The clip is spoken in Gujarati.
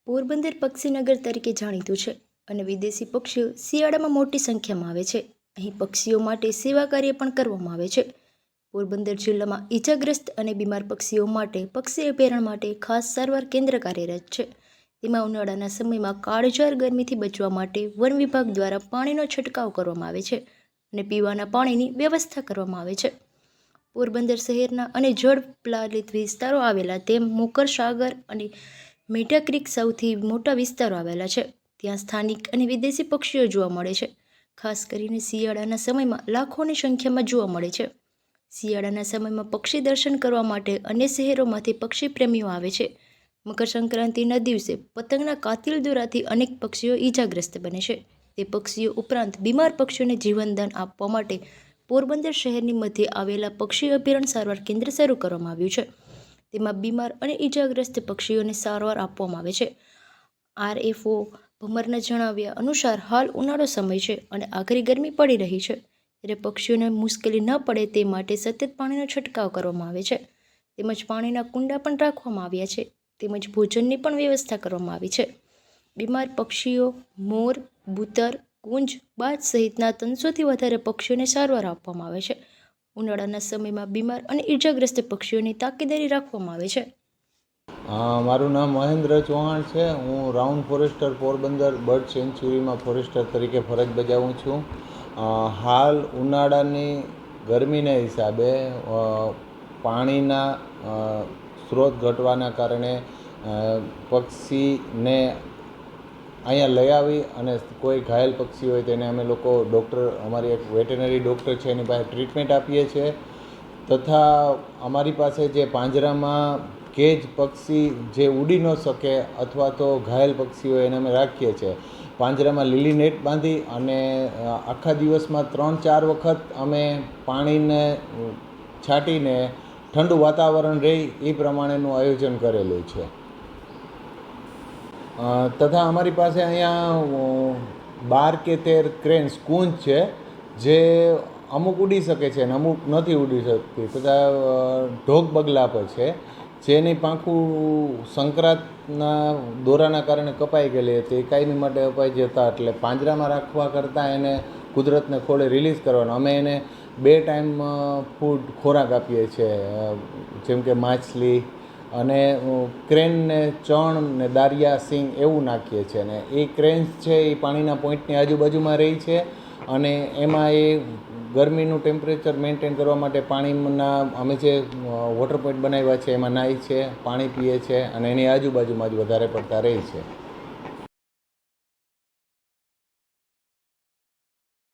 પોરબંદર પક્ષીનગર તરીકે જાણીતું છે અને વિદેશી પક્ષીઓ શિયાળામાં મોટી સંખ્યામાં આવે છે. અહીં પક્ષીઓ માટે સેવા કાર્ય પણ કરવામાં આવે છે. પોરબંદર જિલ્લામાં ઈજાગ્રસ્ત અને બીમાર પક્ષીઓ માટે પક્ષી અભયારણ્ય માટે ખાસ સારવાર કેન્દ્ર કાર્યરત છે. તેમાં ઉનાળાના સમયમાં કાળઝાળ ગરમીથી બચવા માટે વન વિભાગ દ્વારા પાણીનો છંટકાવ કરવામાં આવે છે અને પીવાના પાણીની વ્યવસ્થા કરવામાં આવે છે. પોરબંદર શહેરના અને જળ પ્લાવિત વિસ્તારો આવેલા તેમ મોકર સાગર અને મેઢા ક્રીક સૌથી મોટા વિસ્તારો આવેલા છે. ત્યાં સ્થાનિક અને વિદેશી પક્ષીઓ જોવા મળે છે. ખાસ કરીને શિયાળાના સમયમાં લાખોની સંખ્યામાં જોવા મળે છે. શિયાળાના સમયમાં પક્ષી દર્શન કરવા માટે અન્ય શહેરોમાંથી પક્ષી પ્રેમીઓ આવે છે. મકર સંક્રાંતિના દિવસે પતંગના કાતિલ દોરાથી અનેક પક્ષીઓ ઈજાગ્રસ્ત બને છે. તે પક્ષીઓ ઉપરાંત બીમાર પક્ષીઓને જીવનદાન આપવા માટે પોરબંદર શહેરની મધ્યે આવેલા પક્ષી અભયારણ્ય સારવાર કેન્દ્ર શરૂ કરવામાં આવ્યું છે. તેમાં બીમાર અને ઈજાગ્રસ્ત પક્ષીઓને સારવાર આપવામાં આવે છે. આરએફઓ ભમરના જણાવ્યા અનુસાર હાલ ઉનાળો સમય છે અને આકરી ગરમી પડી રહી છે, ત્યારે પક્ષીઓને મુશ્કેલી ન પડે તે માટે સતત પાણીનો છંટકાવ કરવામાં આવે છે. તેમજ પાણીના કુંડા પણ રાખવામાં આવ્યા છે. તેમજ ભોજનની પણ વ્યવસ્થા કરવામાં આવી છે. બીમાર પક્ષીઓ મોર, બુતર, કુંજ, બાજ સહિતના 300થી વધારે પક્ષીઓને સારવાર આપવામાં આવે છે. ઉનાળાના સમયમાં બીમાર અને ઈજાગ્રસ્ત પક્ષીઓની તાકેદારી રાખવામાં આવે છે. મારું નામ મહેન્દ્ર ચૌહાણ છે. હું રાઉન્ડ ફોરેસ્ટર પોરબંદર બર્ડ સેન્ચ્યુરીમાં ફોરેસ્ટર તરીકે ફરજ બજાવું છું. હાલ ઉનાળાની ગરમીના હિસાબે પાણીના સ્ત્રોત ઘટવાના કારણે પક્ષીને અહીંયા લઈ આવી અને કોઈ ઘાયલ પક્ષી હોય તેને અમે લોકો અમારી એક વેટરનરી ડૉક્ટર છે એની પાસે ટ્રીટમેન્ટ આપીએ છીએ. તથા અમારી પાસે જે પાંજરામાં કેજ પક્ષી જે ઉડી ન શકે અથવા તો ઘાયલ પક્ષી હોય એને અમે રાખીએ છીએ. પાંજરામાં લીલી નેટ બાંધી અને આખા દિવસમાં 3-4 વખત અમે પાણીને છાંટીને ઠંડુ વાતાવરણ રહે એ પ્રમાણેનું આયોજન કરેલું છે. તથા અમારી પાસે અહીંયા 12 કે 13 ક્રેન્સ કુંજ છે જે અમુક ઉડી શકે છે અને અમુક નથી ઉડી શકતી. તથા ઢોક બગલા પર છે જેની પાંખું સંક્રાંતના દોરાના કારણે કપાઈ ગયેલી હતી. કાયમી માટે અપાઈ જતા એટલે પાંજરામાં રાખવા કરતાં એને કુદરતને ખોળે રિલીઝ કરવાનો. અમે એને 2 ટાઈમ ફૂડ ખોરાક આપીએ છીએ, જેમ કે માછલી અને ક્રેનને ચણ ને દારિયા સિંગ એવું નાખીએ છીએ. અને એ ક્રેન્સ છે એ પાણીના પોઈન્ટની આજુબાજુમાં રહી છે અને એમાં એ ગરમીનું ટેમ્પરેચર મેન્ટેન કરવા માટે પાણીના અમે જે વોટર પોઈન્ટ બનાવ્યા છે એમાં નાહી છે, પાણી પીએ છે અને એની આજુબાજુમાં જ વધારે પડતા રહે છે.